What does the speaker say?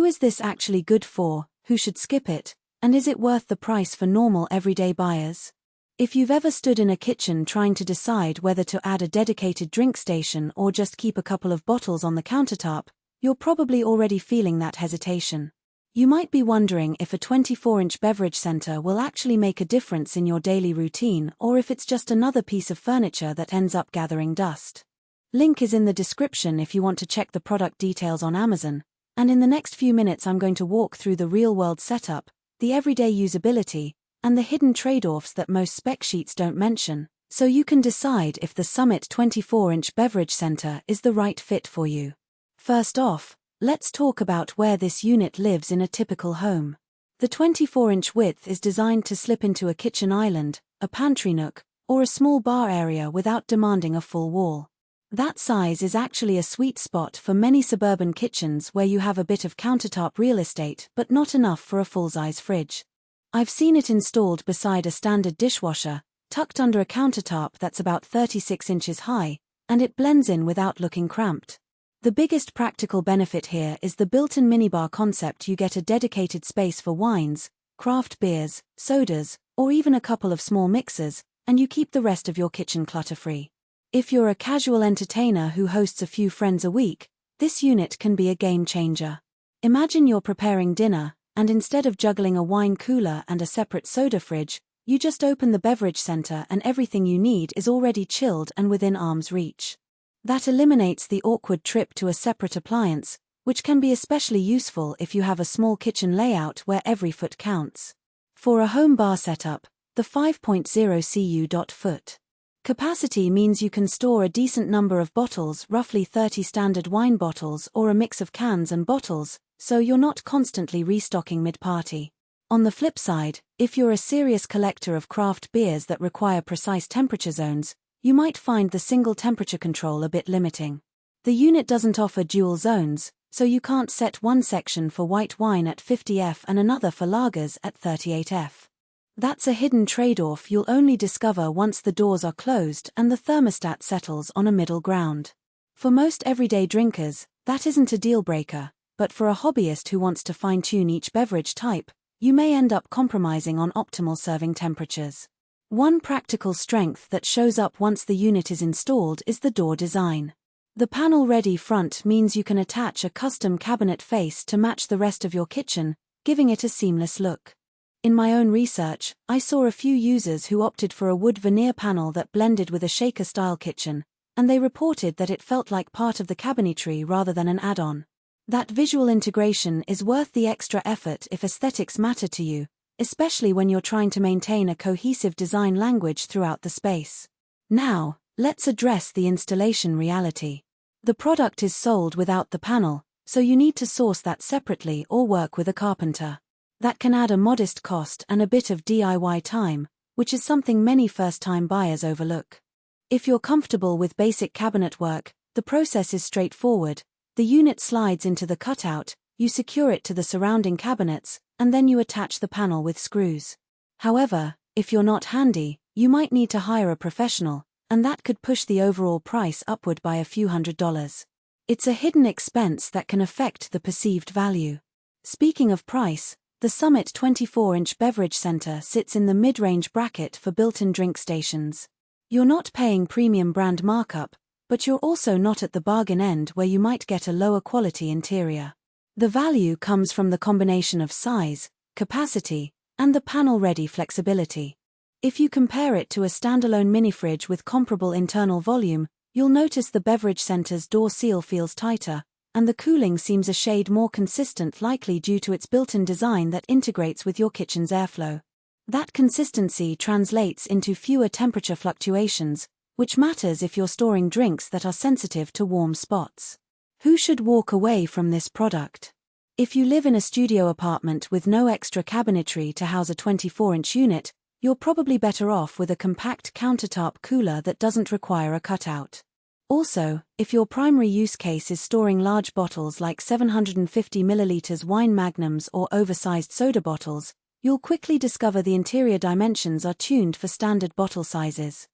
Who is this actually good for, who should skip it, and is it worth the price for normal everyday buyers? If you've ever stood in a kitchen trying to decide whether to add a dedicated drink station or just keep a couple of bottles on the countertop, you're probably already feeling that hesitation. You might be wondering if a 24-inch beverage center will actually make a difference in your daily routine or if it's just another piece of furniture that ends up gathering dust. Link is in the description if you want to check the product details on Amazon, and in the next few minutes I'm going to walk through the real-world setup, the everyday usability, and the hidden trade-offs that most spec sheets don't mention, so you can decide if the Summit 24-inch beverage center is the right fit for you. First off, let's talk about where this unit lives in a typical home. The 24-inch width is designed to slip into a kitchen island, a pantry nook, or a small bar area without demanding a full wall. That size is actually a sweet spot for many suburban kitchens where you have a bit of countertop real estate but not enough for a full-size fridge. I've seen it installed beside a standard dishwasher, tucked under a countertop that's about 36 inches high, and it blends in without looking cramped. The biggest practical benefit here is the built-in minibar concept. You get a dedicated space for wines, craft beers, sodas, or even a couple of small mixers, and you keep the rest of your kitchen clutter-free. If you're a casual entertainer who hosts a few friends a week, this unit can be a game-changer. Imagine you're preparing dinner, and instead of juggling a wine cooler and a separate soda fridge, you just open the beverage center and everything you need is already chilled and within arm's reach. That eliminates the awkward trip to a separate appliance, which can be especially useful if you have a small kitchen layout where every foot counts. For a home bar setup, the 5.0 cu.ft capacity means you can store a decent number of bottles, roughly 30 standard wine bottles or a mix of cans and bottles, so you're not constantly restocking mid-party. On the flip side, if you're a serious collector of craft beers that require precise temperature zones, you might find the single temperature control a bit limiting. The unit doesn't offer dual zones, so you can't set one section for white wine at 50°F and another for lagers at 38°F. That's a hidden trade-off you'll only discover once the doors are closed and the thermostat settles on a middle ground. For most everyday drinkers, that isn't a deal-breaker, but for a hobbyist who wants to fine-tune each beverage type, you may end up compromising on optimal serving temperatures. One practical strength that shows up once the unit is installed is the door design. The panel-ready front means you can attach a custom cabinet face to match the rest of your kitchen, giving it a seamless look. In my own research, I saw a few users who opted for a wood veneer panel that blended with a shaker-style kitchen, and they reported that it felt like part of the cabinetry rather than an add-on. That visual integration is worth the extra effort if aesthetics matter to you, especially when you're trying to maintain a cohesive design language throughout the space. Now, let's address the installation reality. The product is sold without the panel, so you need to source that separately or work with a carpenter. That can add a modest cost and a bit of DIY time, which is something many first-time buyers overlook. If you're comfortable with basic cabinet work, the process is straightforward. The unit slides into the cutout, you secure it to the surrounding cabinets, and then you attach the panel with screws. However, if you're not handy, you might need to hire a professional, and that could push the overall price upward by a few $100s. It's a hidden expense that can affect the perceived value. Speaking of price, the Summit 24-inch beverage center sits in the mid-range bracket for built-in drink stations. You're not paying premium brand markup, but you're also not at the bargain end where you might get a lower quality interior. The value comes from the combination of size, capacity, and the panel-ready flexibility. If you compare it to a standalone mini-fridge with comparable internal volume, you'll notice the beverage center's door seal feels tighter, and the cooling seems a shade more consistent, likely due to its built-in design that integrates with your kitchen's airflow. That consistency translates into fewer temperature fluctuations, which matters if you're storing drinks that are sensitive to warm spots. Who should walk away from this product? If you live in a studio apartment with no extra cabinetry to house a 24-inch unit, you're probably better off with a compact countertop cooler that doesn't require a cutout. Also, if your primary use case is storing large bottles like 750 ml wine magnums or oversized soda bottles, you'll quickly discover the interior dimensions are tuned for standard bottle sizes.